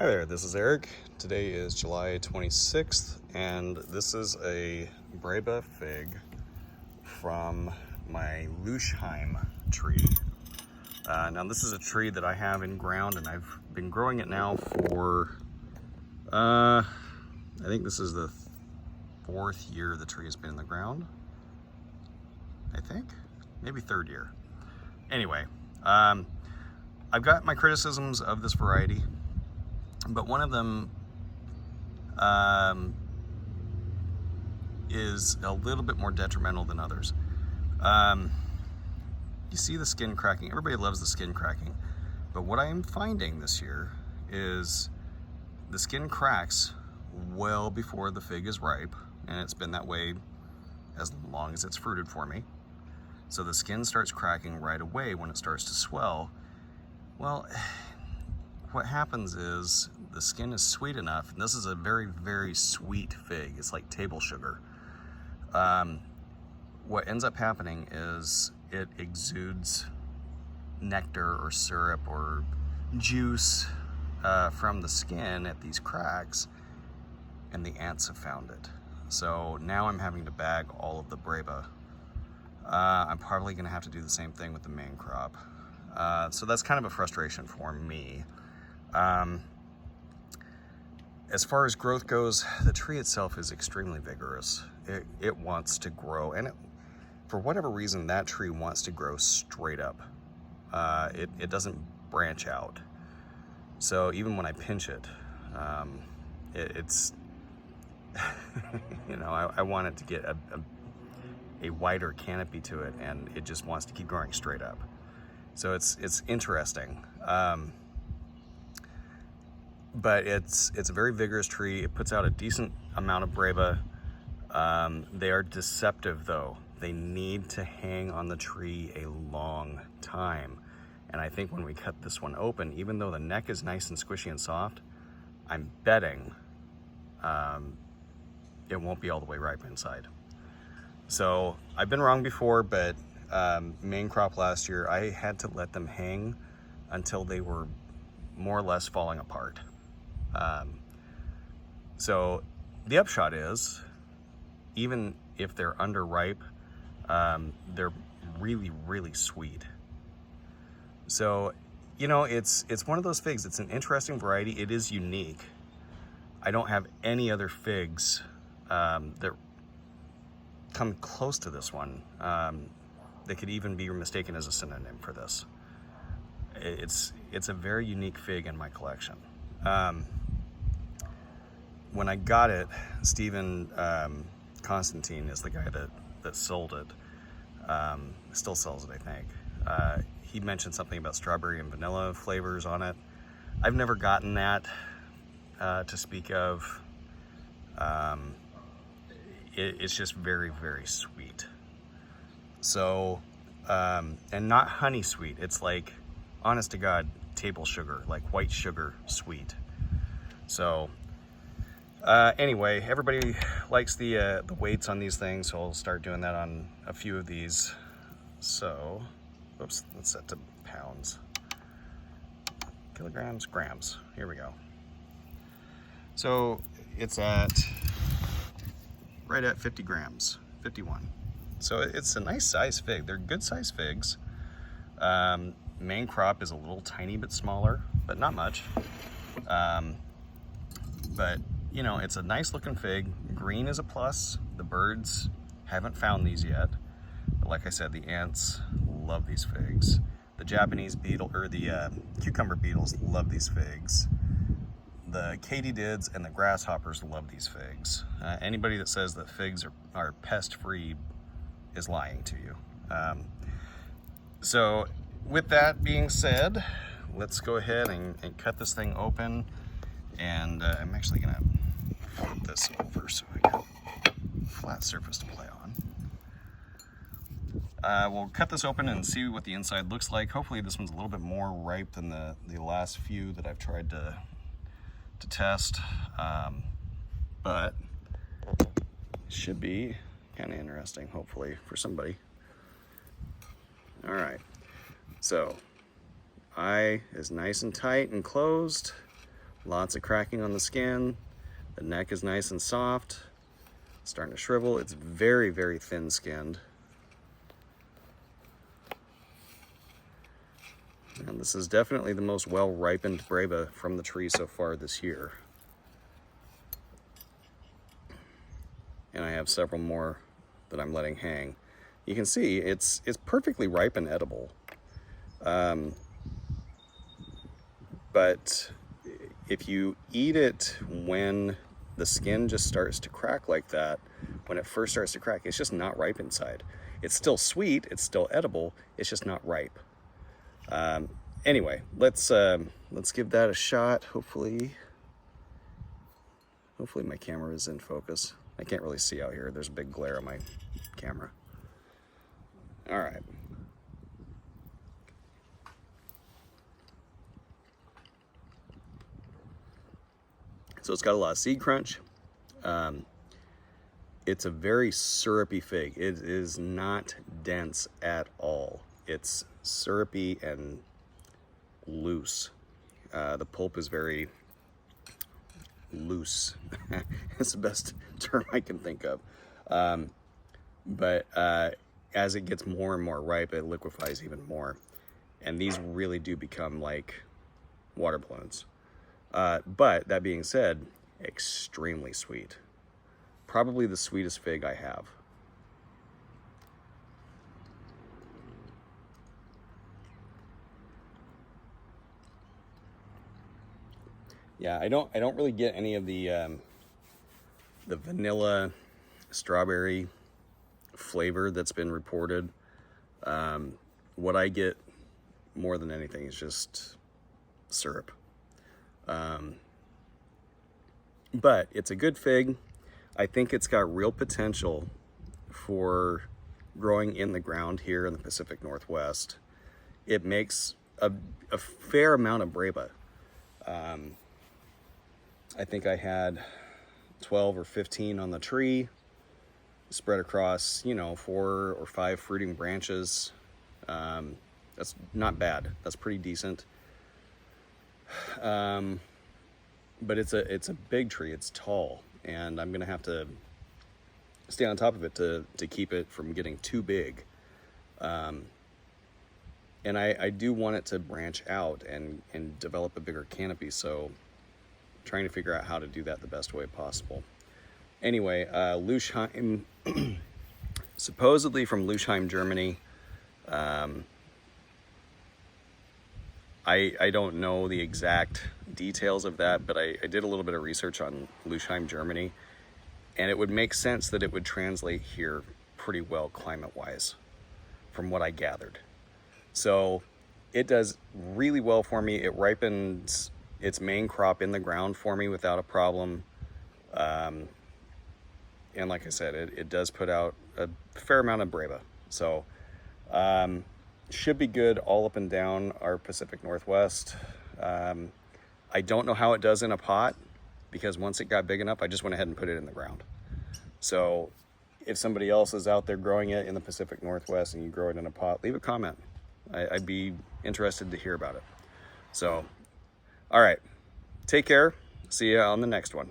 Hi there, this is Eric. Today is July 26th, and this is a Breba fig from my Lussheim tree. Now this is a tree that I have in ground, and I've been growing it now for, I think this is the fourth year the tree has been in the ground. I think, maybe third year. Anyway, I've got my criticisms of this variety, but one of them is a little bit more detrimental than others. You see the skin cracking. Everybody loves the skin cracking, but what I am finding this year is the skin cracks well before the fig is ripe, and it's been that way as long as it's fruited for me. So the skin starts cracking right away when it starts to swell. Well, what happens is the skin is sweet enough, and this is a very, very sweet fig. It's like table sugar. What ends up happening is it exudes nectar or syrup or juice from the skin at these cracks, and the ants have found it. So now I'm having to bag all of the Breba. I'm probably gonna have to do the same thing with the main crop. So that's kind of a frustration for me. As far as growth goes, the tree itself is extremely vigorous. It wants to grow, and for whatever reason, that tree wants to grow straight up. It doesn't branch out. So even when I pinch it, it's, you know, I want it to get a wider canopy to it, and it just wants to keep growing straight up. So it's interesting. But it's a very vigorous tree. It puts out a decent amount of Breba. They are deceptive though. They need to hang on the tree a long time. And I think when we cut this one open, even though the neck is nice and squishy and soft, I'm betting it won't be all the way ripe inside. So I've been wrong before, but main crop last year, I had to let them hang until they were more or less falling apart. So the upshot is, even if they're underripe, they're really, really sweet. So, you know, it's one of those figs. It's an interesting variety. It is unique. I don't have any other figs that come close to this one. That could even be mistaken as a synonym for this. It's a very unique fig in my collection. When I got it, Stephen Constantine is the guy that sold it. Still sells it, I think. He mentioned something about strawberry and vanilla flavors on it. I've never gotten that to speak of. It's just very, very sweet. So, and not honey sweet. It's like, honest to God, table sugar, like white sugar sweet. So, anyway, everybody likes the weights on these things, so I'll start doing that on a few of these. So, oops, let's set to pounds. Kilograms, grams, here we go. So, it's right at 50 grams, 51. So it's a nice size fig. They're good size figs. Main crop is a little tiny bit smaller, but not much. But you know, it's a nice looking fig. Green is a plus. The birds haven't found these yet. But like I said, the ants love these figs. The Japanese beetle, or the cucumber beetles, love these figs. The katydids and the grasshoppers love these figs. Anybody that says that figs are pest-free is lying to you. So with that being said, let's go ahead and cut this thing open. And I'm actually gonna flip this over so I got a flat surface to play on. We'll cut this open and see what the inside looks like. Hopefully this one's a little bit more ripe than the last few that I've tried to test. But it should be kind of interesting, hopefully, for somebody. All right, so eye is nice and tight and closed. Lots of cracking on the skin. The neck is nice and soft. Starting to shrivel. It's very, very thin skinned. And this is definitely the most well-ripened Breba from the tree so far this year. And I have several more that I'm letting hang. You can see it's perfectly ripe and edible. But if you eat it when the skin just starts to crack like that, when it first starts to crack, it's just not ripe inside. It's still sweet, it's still edible, it's just not ripe. Anyway, let's give that a shot. Hopefully my camera is in focus. I can't really see out here. There's a big glare on my camera. All right. So it's got a lot of seed crunch. It's a very syrupy fig. It is not dense at all. It's syrupy and loose. The pulp is very loose. It's the best term I can think of. But as it gets more and more ripe, it liquefies even more. And these really do become like water balloons. But that being said, extremely sweet. Probably the sweetest fig I have. Yeah, I don't really get any of the vanilla strawberry flavor that's been reported. What I get more than anything is just syrup. But it's a good fig. I think it's got real potential for growing in the ground here in the Pacific Northwest. It makes a fair amount of Breba. I think I had 12 or 15 on the tree, spread across, 4 or 5 fruiting branches. That's not bad. That's pretty decent. But it's a big tree. It's tall, and I'm gonna have to stay on top of it to keep it from getting too big. And I do want it to branch out and develop a bigger canopy, so trying to figure out how to do that the best way possible. Anyway, Lussheim, supposedly from Lussheim, Germany. I don't know the exact details of that, but I did a little bit of research on Lussheim, Germany, and it would make sense that it would translate here pretty well climate-wise, from what I gathered. So it does really well for me. It ripens its main crop in the ground for me without a problem. And like I said, it does put out a fair amount of Breba. So should be good all up and down our Pacific Northwest. I don't know how it does in a pot, because once it got big enough, I just went ahead and put it in the ground. So if somebody else is out there growing it in the Pacific Northwest and you grow it in a pot, leave a comment. I'd be interested to hear about it. So, all right, take care. See you on the next one.